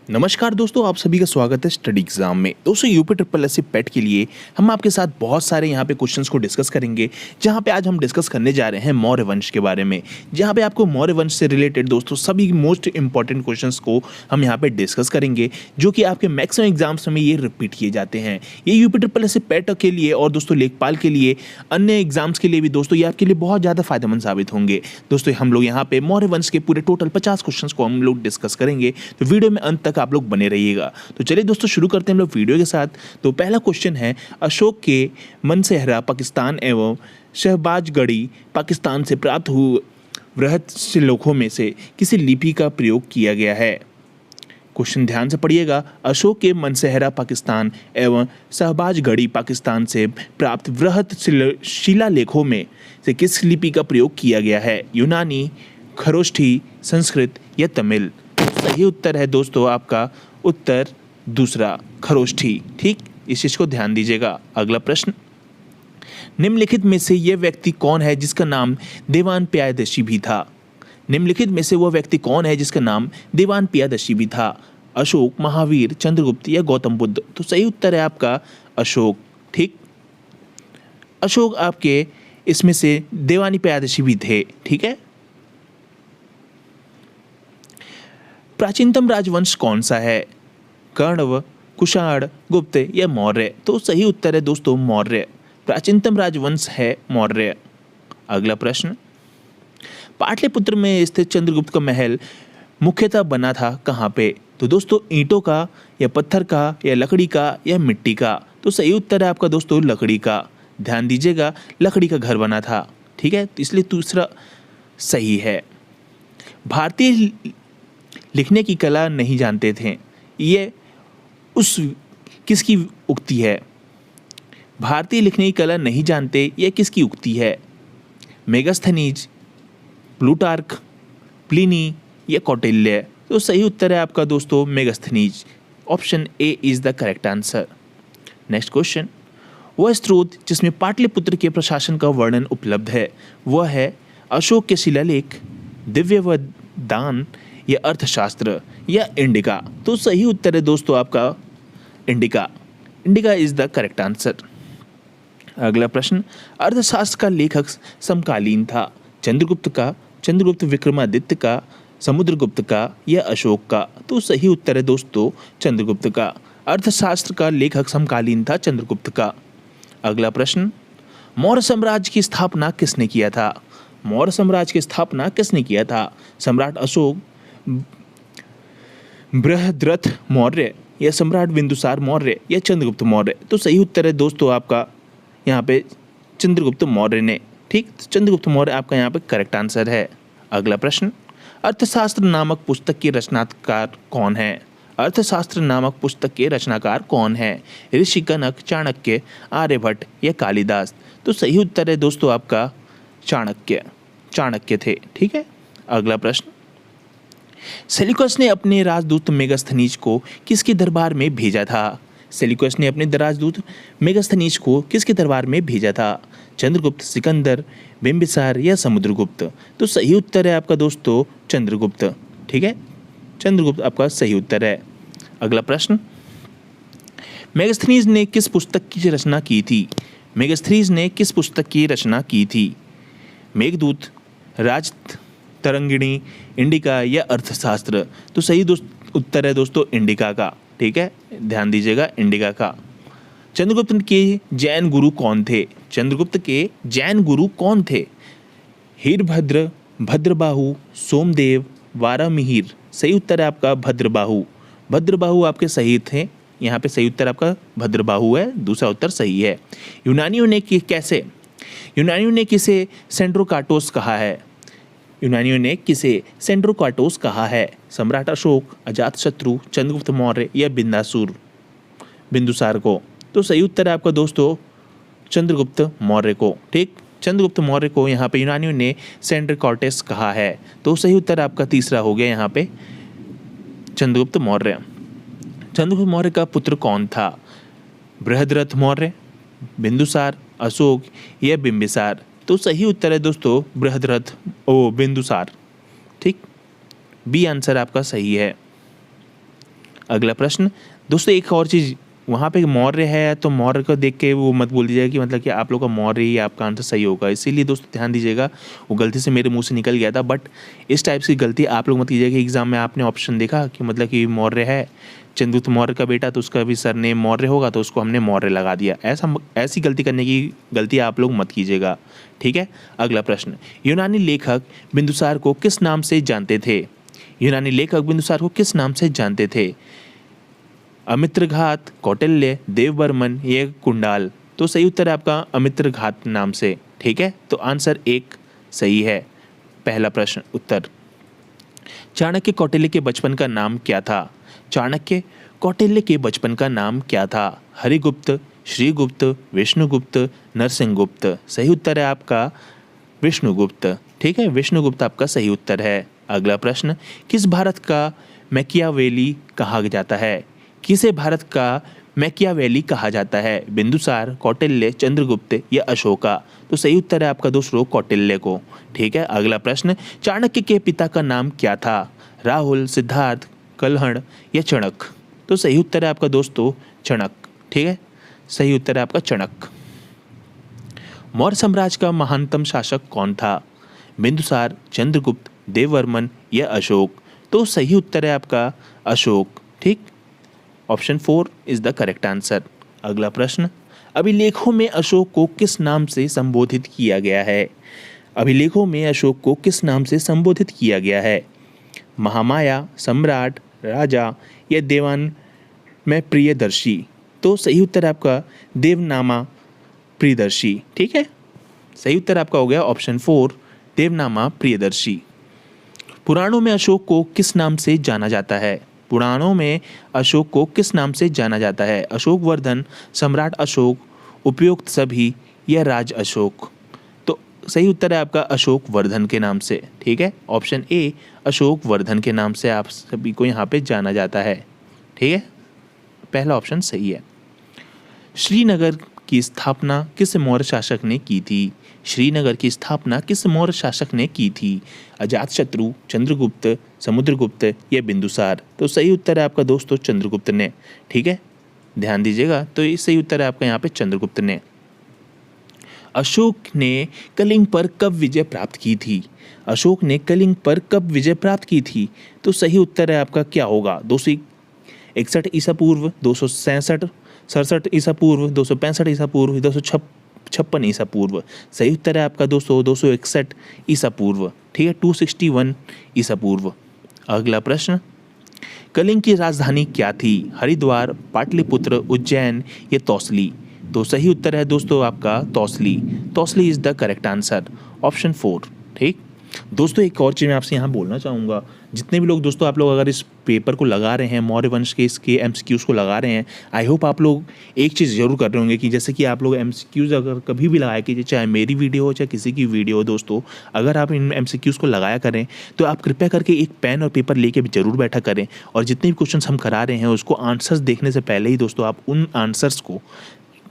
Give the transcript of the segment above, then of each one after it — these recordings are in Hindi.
नमस्कार दोस्तों, आप सभी का स्वागत है स्टडी एग्जाम में। दोस्तों यूपी ट्रिपल एस सी पेट के लिए हम आपके साथ बहुत सारे यहाँ पे क्वेश्चंस को डिस्कस करेंगे। जहाँ पे आज हम डिस्कस करने जा रहे हैं मौर्य वंश के बारे में, जहाँ पे आपको मौर्य वंश से रिलेटेड दोस्तों सभी मोस्ट इंपॉर्टेंट क्वेश्चंस को हम यहाँ पे डिस्कस करेंगे, जो कि आपके मैक्सिमम एग्जाम्स में ये रिपीट किए जाते हैं। ये यूपी ट्रिपल एस सी पेट के लिए और दोस्तों लेखपाल के लिए, अन्य एग्जाम्स के लिए भी दोस्तों ये आपके लिए बहुत ज़्यादा फायदेमंद साबित होंगे। दोस्तों हम लोग यहाँ पे मौर्य वंश के पूरे टोटल 50 क्वेश्चन को हम लोग डिस्कस करेंगे, तो वीडियो में अंत तक आप लोग बने रहिएगा। तो चलिए दोस्तों शुरू करते हैं हम लोग वीडियो के साथ। तो पहला क्वेश्चन है, अशोक के मनसेहरा पाकिस्तान एवं शहबाजगढ़ी पाकिस्तान से प्राप्त हुए वृहत शिलालेखों में से किसी लिपि का प्रयोग किया गया है। क्वेश्चन ध्यान से पढ़िएगा। अशोक के मनसेहरा पाकिस्तान एवं शहबाजगढ़ी पाकिस्तान से प्राप्त वृहत शिलालेखों में से किस लिपि का प्रयोग किया गया है? यूनानी, खरोष्ठी, संस्कृत या तमिल? सही उत्तर है दोस्तों आपका उत्तर दूसरा, खरोष्ठी। ठीक, इस चीज को ध्यान दीजिएगा। अगला प्रश्न, निम्नलिखित में से यह व्यक्ति कौन है जिसका नाम देवान प्यायदशी भी था? निम्नलिखित में से वह व्यक्ति कौन है जिसका नाम देवान प्यायदशी भी था? अशोक, महावीर, चंद्रगुप्त या गौतम बुद्ध? तो सही उत्तर है आपका अशोक। ठीक, अशोक आपके इसमें से देवानी प्यायदशी भी थे। ठीक है। प्राचीनतम राजवंश कौन सा है? कण्व, कुषाण, गुप्त या मौर्य? तो सही उत्तर है दोस्तों मौर्य। प्राचीनतम राजवंश है मौर्य। अगला प्रश्न, पाटलिपुत्र में स्थित चंद्रगुप्त का महल मुख्यतः बना था कहाँ पे? तो दोस्तों ईंटों का या पत्थर का या लकड़ी का या मिट्टी का? तो सही उत्तर है आपका दोस्तों लकड़ी का। ध्यान दीजिएगा, लकड़ी का घर बना था। ठीक है, तो इसलिए दूसरा सही है। भारतीय लिखने की कला नहीं जानते थे, ये उस किसकी उक्ति है? भारतीय लिखने की कला नहीं जानते, यह किसकी उक्ति है? मेगास्थनीज, प्लूटार्क, प्लिनी या कौटिल्य? तो सही उत्तर है आपका दोस्तों Megasthenes. Option A is the correct answer. Next question, वह स्रोत जिसमें पाटलिपुत्र के प्रशासन का वर्णन उपलब्ध है वह है अशोक के शिलालेख, दिव्यवदान या अर्थशास्त्र या इंडिका? तो सही उत्तर है दोस्तों आपका indica. Indica is the correct answer. अगला प्रश्न, अर्थशास्त्र का लेखक समकालीन था चंद्रगुप्त का, चंद्रगुप्त विक्रमादित्य का, समुद्रगुप्त का या अशोक का? तो सही उत्तर है दोस्तों चंद्रगुप्त का। अर्थशास्त्र का लेखक समकालीन था चंद्रगुप्त का। अगला प्रश्न, मौर्य साम्राज्य की स्थापना किसने किया था? मौर्य साम्राज्य की स्थापना किसने किया था? सम्राट अशोक, बृहद्रथ मौर्य या सम्राट बिंदुसार मौर्य या चंद्रगुप्त मौर्य? तो सही उत्तर है दोस्तों आपका यहाँ पे चंद्रगुप्त मौर्य ने। ठीक, चंद्रगुप्त मौर्य आपका यहाँ पे करेक्ट आंसर है। अगला प्रश्न, अर्थशास्त्र नामक पुस्तक के रचनाकार कौन है? अर्थशास्त्र नामक पुस्तक के रचनाकार कौन है? ऋषि कनक, चाणक्य, आर्यभट्ट या कालिदास? तो सही उत्तर है दोस्तों आपका चाणक्य। चाणक्य थे। ठीक है। अगला प्रश्न, सेल्यूकस ने अपने राजदूत मेगास्थनीज को किसके दरबार में भेजा था? सेल्यूकस ने अपने राजदूत मेगास्थनीज को किसके दरबार में भेजा था? चंद्रगुप्त, सिकंदर, बिंबिसार या समुद्रगुप्त? तो सही उत्तर है आपका दोस्तों चंद्रगुप्त। ठीक है, चंद्रगुप्त आपका सही उत्तर है। अगला प्रश्न, मेगास्थनीज ने किस पुस्तक की रचना की थी? मेगास्थनीज ने किस पुस्तक की रचना की थी? मेघदूत, राजतरंगिणी, इंडिका या अर्थशास्त्र? तो सही उत्तर है दोस्तों इंडिका का। ठीक है, ध्यान दीजिएगा इंडिका का। चंद्रगुप्त के जैन गुरु कौन थे? चंद्रगुप्त के जैन गुरु कौन थे? हीरभद्र, भद्रबाहु, सोमदेव, वारामिहिर? सही उत्तर है आपका भद्रबाहु। भद्रबाहु आपके सही थे। यहाँ पे सही उत्तर आपका भद्रबाहु है। दूसरा उत्तर सही है। यूनानियों ने किसे सेंड्रोकाटोस कहा है? यूनानियों ने किसे सेंड्रोकाटोस कहा है? सम्राट अशोक, अजातशत्रु, चंद्रगुप्त मौर्य या बिंदुसार को? तो सही उत्तर है आपका दोस्तों चंद्रगुप्त मौर्य को। ठीक, चंद्रगुप्त मौर्य को यहाँ पे यूनानियों ने सेंड्रोकाटोस कहा है। तो सही उत्तर आपका तीसरा हो गया यहाँ पे चंद्रगुप्त मौर्य। चंद्रगुप्त मौर्य का पुत्र कौन था? बृहद्रथ मौर्य, बिंदुसार, अशोक या बिंबिसार? तो सही उत्तर है दोस्तों बिंदुसार। ठीक, बी आंसर आपका सही है। अगला प्रश्न दोस्तों, एक और चीज़, वहाँ पे मौर्य है तो मौर्य को देख के वो मत बोल दीजिएगा कि मतलब कि आप लोग का मौर्य ही आपका आंसर सही होगा। इसीलिए दोस्तों ध्यान दीजिएगा, वो गलती से मेरे मुंह से निकल गया था, बट इस टाइप की गलती आप लोग मत कीजिएगा कि एग्जाम में आपने ऑप्शन देखा कि मतलब कि मौर्य है, चंद्रगुप्त मौर्य का बेटा, तो उसका भी सरनेम मौर्य होगा तो उसको हमने मौर्य लगा दिया। ऐसी गलती करने की गलती आप लोग मत कीजिएगा, ठीक है। अगला प्रश्न, यूनानी लेखक बिंदुसार को किस नाम से जानते थे? यूनानी लेखक बिंदुसार को किस नाम से जानते थे? अमित्रघात, कौटिल्य, देवबर्मन, ये कुंडाल। तो सही उत्तर है आपका अमित्रघात नाम से, ठीक है। तो आंसर एक सही है, पहला प्रश्न उत्तर। चाणक्य कौटिल्य के बचपन का नाम क्या था? चाणक्य कौटिल्य के बचपन का नाम क्या था? हरिगुप्त, श्रीगुप्त, विष्णुगुप्त, नरसिंहगुप्त। सही उत्तर है आपका विष्णुगुप्त, ठीक है। विष्णुगुप्त आपका सही उत्तर है। अगला प्रश्न, किस भारत का मैकियावेली कहा जाता है? किसे भारत का मैकियावेली कहा जाता है? बिंदुसार, कौटिल्य, चंद्रगुप्त या अशोका? तो सही उत्तर है आपका दोस्तों कौटिल्य को, ठीक है। अगला प्रश्न, चाणक्य के पिता का नाम क्या था? राहुल, सिद्धार्थ, कलहण या चणक? तो सही उत्तर है आपका दोस्तों चणक, ठीक है। सही उत्तर है आपका चणक। मौर्य साम्राज्य का महानतम शासक कौन था? बिंदुसार, चंद्रगुप्त, देववर्मन या अशोक? तो सही उत्तर है आपका अशोक, ठीक। Option 4 is the correct answer. अगला प्रश्न, अभिलेखों में अशोक को किस नाम से संबोधित किया गया है? अभिलेखों में अशोक को किस नाम से संबोधित किया गया है? महामाया, सम्राट, राजा या देवान में प्रियदर्शी? तो सही उत्तर है आपका देवनामा प्रियदर्शी, ठीक है। सही उत्तर आपका हो गया ऑप्शन 4 देवनामा प्रियदर्शी। पुराणों में अशोक को किस नाम से जाना जाता है? पुराणों में अशोक को किस नाम से जाना जाता है? अशोक वर्धन, सम्राट अशोक, उपयुक्त सभी या राज अशोक? तो सही उत्तर है आपका अशोक वर्धन के नाम से, ठीक है। ऑप्शन ए अशोक वर्धन के नाम से आप सभी को यहाँ पे जाना जाता है, ठीक है। पहला ऑप्शन सही है। श्रीनगर की स्थापना किस मौर्य शासक ने की थी? श्रीनगर की स्थापना किस मौर्य शासक ने की थी? अजातशत्रु, चंद्रगुप्त, समुद्रगुप्त या बिंदुसार? तो सही उत्तर है आपका दोस्तों चंद्रगुप्त ने, ठीक है। ध्यान दीजिएगा, तो ये सही उत्तर है आपका यहाँ पे चंद्रगुप्त ने। अशोक ने कलिंग पर कब विजय प्राप्त की थी? अशोक ने कलिंग पर कब विजय प्राप्त की थी? तो सही उत्तर है आपका क्या होगा? 261 ईसा पूर्व, 267 ईसा पूर्व, 265 ईसा पूर्व, 256 ईसा पूर्व? सही उत्तर है आपका दोस्तों 261 ईसा पूर्व, ठीक है। 261 ईसा पूर्व। अगला प्रश्न, कलिंग की राजधानी क्या थी? हरिद्वार, पाटलिपुत्र, उज्जैन या तौसली? तो सही उत्तर है दोस्तों आपका Tosali. Tosali is the correct answer, option 4, ठीक। दोस्तों एक और चीज़ मैं आपसे यहाँ बोलना चाहूँगा, जितने भी लोग दोस्तों आप लोग अगर इस पेपर को लगा रहे हैं, मौर्य वंश के इसके एमसीक्यूज़ को लगा रहे हैं, आई होप आप लोग एक चीज़ ज़रूर कर रहे होंगे कि जैसे कि आप लोग एमसीक्यूज़ अगर कभी भी लगाया कीजिए, चाहे मेरी वीडियो हो चाहे किसी की वीडियो हो दोस्तों, अगर आप इन एमसीक्यूज़ को लगाया करें तो आप कृपया करके एक पेन और पेपर लेके भी ज़रूर बैठा करें, और जितने भी क्वेश्चन हम करा रहे हैं उसको आंसर्स देखने से पहले ही दोस्तों आप उन आंसर्स को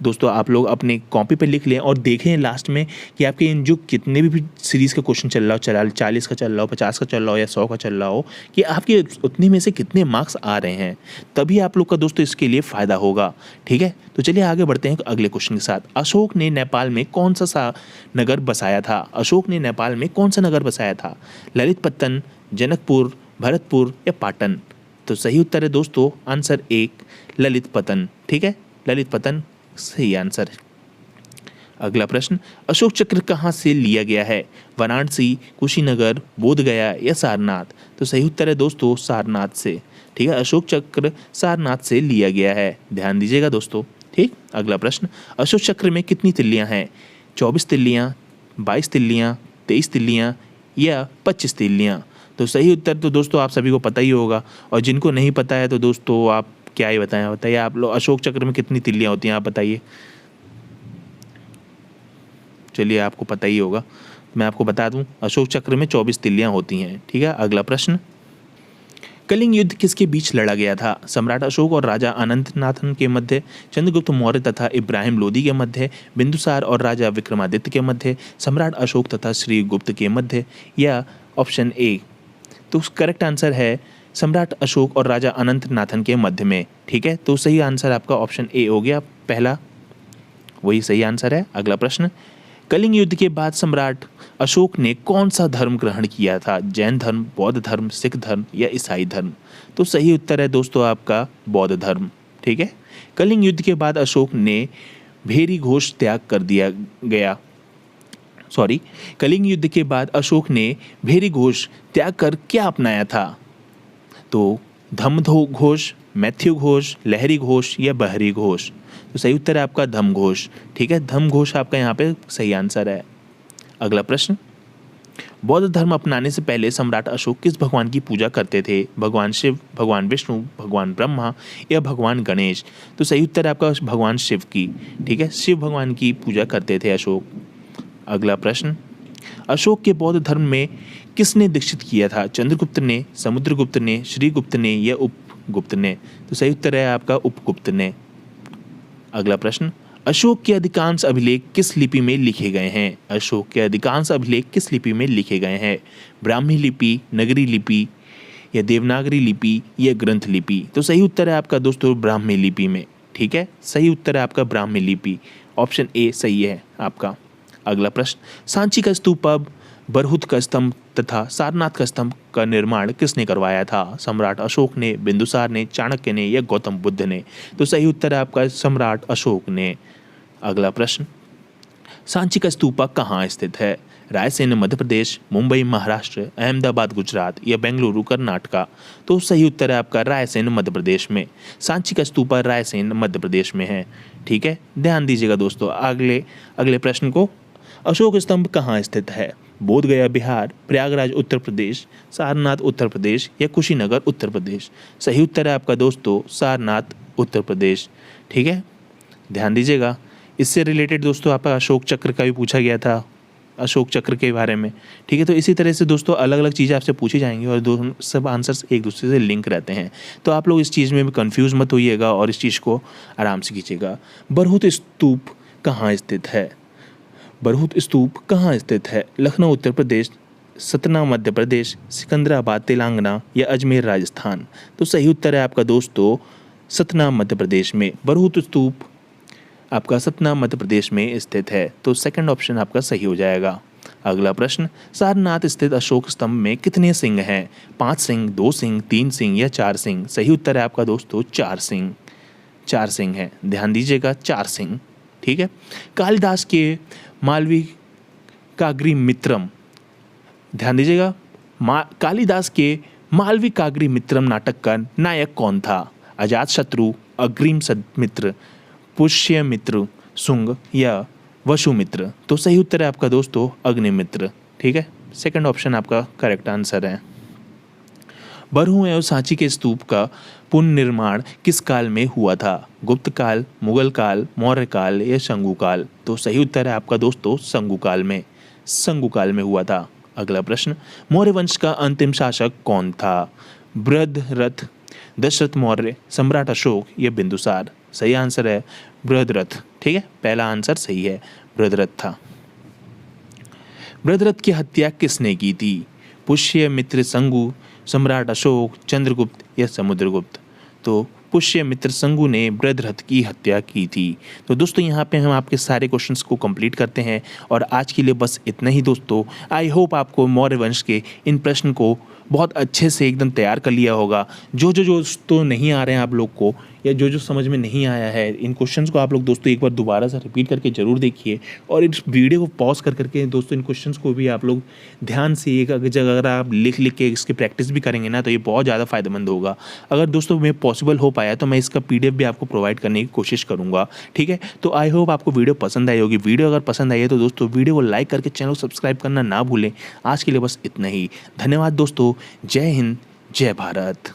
दोस्तों आप लोग अपने कॉपी पे लिख लें और देखें लास्ट में कि आपके इन जो कितने भी सीरीज़ का क्वेश्चन चल रहा हो, 40 का चल रहा हो, 50 का चल रहा हो या 100 का चल रहा हो, कि आपके उतने में से कितने मार्क्स आ रहे हैं, तभी आप लोग का दोस्तों इसके लिए फ़ायदा होगा, ठीक है। तो चलिए आगे बढ़ते हैं अगले क्वेश्चन के साथ। अशोक ने नेपाल में कौन सा नगर बसाया था? अशोक ने नेपाल में कौन सा नगर बसाया था? ललितपत्तन, जनकपुर, भरतपुर या पाटन? तो सही उत्तर है दोस्तों आंसर 1 ललितपत्तन, ठीक है। ललितपत्तन सही आंसर है। अगला प्रश्न, अशोक चक्र कहाँ से लिया गया है? वाराणसी, कुशीनगर, बोधगया या सारनाथ? तो सही उत्तर है दोस्तों सारनाथ से, ठीक है। अशोक चक्र सारनाथ से लिया गया है, ध्यान दीजिएगा दोस्तों, ठीक। अगला प्रश्न, अशोक चक्र में कितनी तिल्लियाँ हैं? 24 तिल्लियाँ, 22 तिल्लियाँ, 23 तिल्लियाँ या 25 तिल्लियाँ? तो सही उत्तर तो दोस्तों आप सभी को पता ही होगा, और जिनको नहीं पता है तो दोस्तों आप क्या ही बताइए आप लोग, अशोक चक्र में कितनी तिल्लियां होती हैं आप बताइए। चलिए आपको पता ही होगा, मैं आपको बता दूं, अशोक चक्र में 24 तिल्लियां होती हैं, ठीक है। अगला प्रश्न, कलिंग युद्ध किसके बीच लड़ा गया था? सम्राट अशोक और राजा अनंतनाथन के मध्य, चंद्रगुप्त मौर्य तथा इब्राहिम लोदी के मध्य, बिंदुसार और राजा विक्रमादित्य के मध्य, सम्राट अशोक तथा श्रीगुप्त के मध्य या ऑप्शन ए? तो करेक्ट आंसर है सम्राट अशोक और राजा अनंत नाथन के मध्य में। ठीक है, तो सही आंसर आपका ऑप्शन ए हो गया, पहला वही सही आंसर है। अगला प्रश्न, कलिंग युद्ध के बाद सम्राट अशोक ने कौन सा धर्म ग्रहण किया था? जैन धर्म, बौद्ध धर्म, सिख धर्म या ईसाई धर्म? तो सही उत्तर है दोस्तों आपका बौद्ध धर्म। ठीक है, कलिंग युद्ध के बाद अशोक ने भेरी घोष त्याग कर दिया गया कलिंग युद्ध के बाद अशोक ने भेरी घोष त्याग कर क्या अपनाया था? तो धम्म घोष, मैथ्यू घोष, लहरी घोष या बहरी घोष? तो सही उत्तर है आपका धम्म घोष। ठीक है, धम्म घोष आपका यहाँ पे सही आंसर है। अगला प्रश्न, बौद्ध धर्म अपनाने से पहले सम्राट अशोक किस भगवान की पूजा करते थे? भगवान शिव, भगवान विष्णु, भगवान ब्रह्मा या भगवान गणेश? तो सही उत्तर है आपका भगवान शिव की। ठीक है, शिव भगवान की पूजा करते थे अशोक। अगला प्रश्न, अशोक के बौद्ध धर्म में किसने दीक्षित किया था? चंद्रगुप्त ने, समुद्रगुप्त ने, श्रीगुप्त ने या उपगुप्त ने? तो सही उत्तर है आपका उपगुप्त ने। अगला प्रश्न, अशोक के अधिकांश अभिलेख किस लिपि में लिखे गए हैं? अशोक के अधिकांश अभिलेख किस लिपि में लिखे गए हैं? ब्राह्मी लिपि, नगरी लिपि या देवनागरी लिपि या ग्रंथ लिपि? तो सही उत्तर है आपका दोस्तों ब्राह्मी लिपि में। ठीक है, सही उत्तर है आपका ब्राह्मी लिपि, ऑप्शन ए सही है आपका। अगला प्रश्न, सांची का स्तूप, बरहुत का स्तंभ तथा सारनाथ का स्तंभ का निर्माण किसने करवाया था? सम्राट अशोक ने, बिंदुसार ने, चाणक्य ने या गौतम बुद्ध ने? तो सही उत्तर है आपका सम्राट अशोक ने। अगला प्रश्न, सांची का स्तूपा कहाँ स्थित है? रायसेन मध्य प्रदेश, मुंबई महाराष्ट्र, अहमदाबाद गुजरात या बेंगलुरु कर्नाटका? तो सही उत्तर है आपका रायसेन मध्य प्रदेश में। सांची का स्तूपा रायसेन मध्य प्रदेश में है। ठीक है, ध्यान दीजिएगा दोस्तों अगले प्रश्न को। अशोक स्तंभ कहाँ स्थित है? बोध गया बिहार, प्रयागराज उत्तर प्रदेश, सारनाथ उत्तर प्रदेश या कुशीनगर उत्तर प्रदेश? सही उत्तर है आपका दोस्तों सारनाथ उत्तर प्रदेश। ठीक है, ध्यान दीजिएगा। इससे रिलेटेड दोस्तों आपका अशोक चक्र का भी पूछा गया था, अशोक चक्र के बारे में। ठीक है, तो इसी तरह से दोस्तों अलग अलग चीज़ें आपसे पूछी जाएंगी और दोनों सब आंसर्स एक दूसरे से लिंक रहते हैं, तो आप लोग इस चीज़ में भी कंफ्यूज मत होइएगा और इस चीज़ को आराम से कीजिएगा। बरहुत स्तूप कहाँ स्थित है? बरहुत स्तूप कहाँ स्थित है? लखनऊ उत्तर प्रदेश, सतना मध्य प्रदेश, सिकंदराबाद तेलंगाना या अजमेर राजस्थान? तो सही उत्तर है आपका दोस्तों सतना मध्य प्रदेश में। बरहुत स्तूप आपका सतना मध्य प्रदेश में स्थित है, तो सेकंड ऑप्शन आपका सही हो जाएगा। अगला प्रश्न, सारनाथ स्थित अशोक स्तंभ में कितने सिंह हैं? 5 सिंह, 2 सिंह, 3 सिंह या 4 सिंह? सही उत्तर है आपका दोस्तों 4 सिंह। 4 सिंह है, ध्यान दीजिएगा 4 सिंह। ठीक है, कालिदास के मालवी कागरी मित्रम, ध्यान दीजिएगा, कालिदास के मालवी कागरी मित्रम नाटक का नायक कौन था? अजातशत्रु, अग्रिम मित्र, पुष्यमित्र, शुंग या वसुमित्र? तो सही उत्तर है आपका दोस्तों अग्निमित्र। ठीक है, सेकंड ऑप्शन आपका करेक्ट आंसर है। बरहू एवं सांची के स्तूप का पुनर्निर्माण किस काल में हुआ था? गुप्त काल, मुगल काल, मौर्य काल या शंगु काल? तो सही उत्तर है आपका दोस्तों शंगु काल में हुआ था। अगला प्रश्न, मौर्य वंश का अंतिम शासक कौन था? बृहद्रथ, दशरथ मौर्य, सम्राट अशोक या बिंदुसार? सही आंसर है बृहद्रथ। ठीक है, पहला आंसर सही है, बृहद्रथ था। बृहद्रथ की हत्या किसने की थी? पुष्यमित्र, शंगु, सम्राट अशोक, चंद्रगुप्त या समुद्रगुप्त? तो पुष्यमित्र शंगु ने बृहद्रथ की हत्या की थी। तो दोस्तों यहाँ पे हम आपके सारे क्वेश्चंस को कंप्लीट करते हैं और आज के लिए बस इतना ही दोस्तों। आई होप आपको मौर्य वंश के इन प्रश्न को बहुत अच्छे से एकदम तैयार कर लिया होगा। जो दोस्तों नहीं आ रहे हैं आप लोग को या जो समझ में नहीं आया है, इन क्वेश्चंस को आप लोग दोस्तों एक बार दोबारा से रिपीट करके ज़रूर देखिए और इस वीडियो को पॉज करके दोस्तों इन क्वेश्चंस को भी आप लोग ध्यान से एक जगह अगर आप लिख के इसकी प्रैक्टिस भी करेंगे ना, तो ये बहुत ज़्यादा फायदेमंद होगा। अगर दोस्तों में पॉसिबल हो पाया तो मैं इसका PDF भी आपको प्रोवाइड करने की कोशिश करूँगा। ठीक है, तो आई होप आपको वीडियो पसंद आई होगी। वीडियो अगर पसंद आई है तो दोस्तों वीडियो को लाइक करके चैनल को सब्सक्राइब करना ना भूलें। आज के लिए बस इतना ही, धन्यवाद दोस्तों। जय हिंद, जय भारत।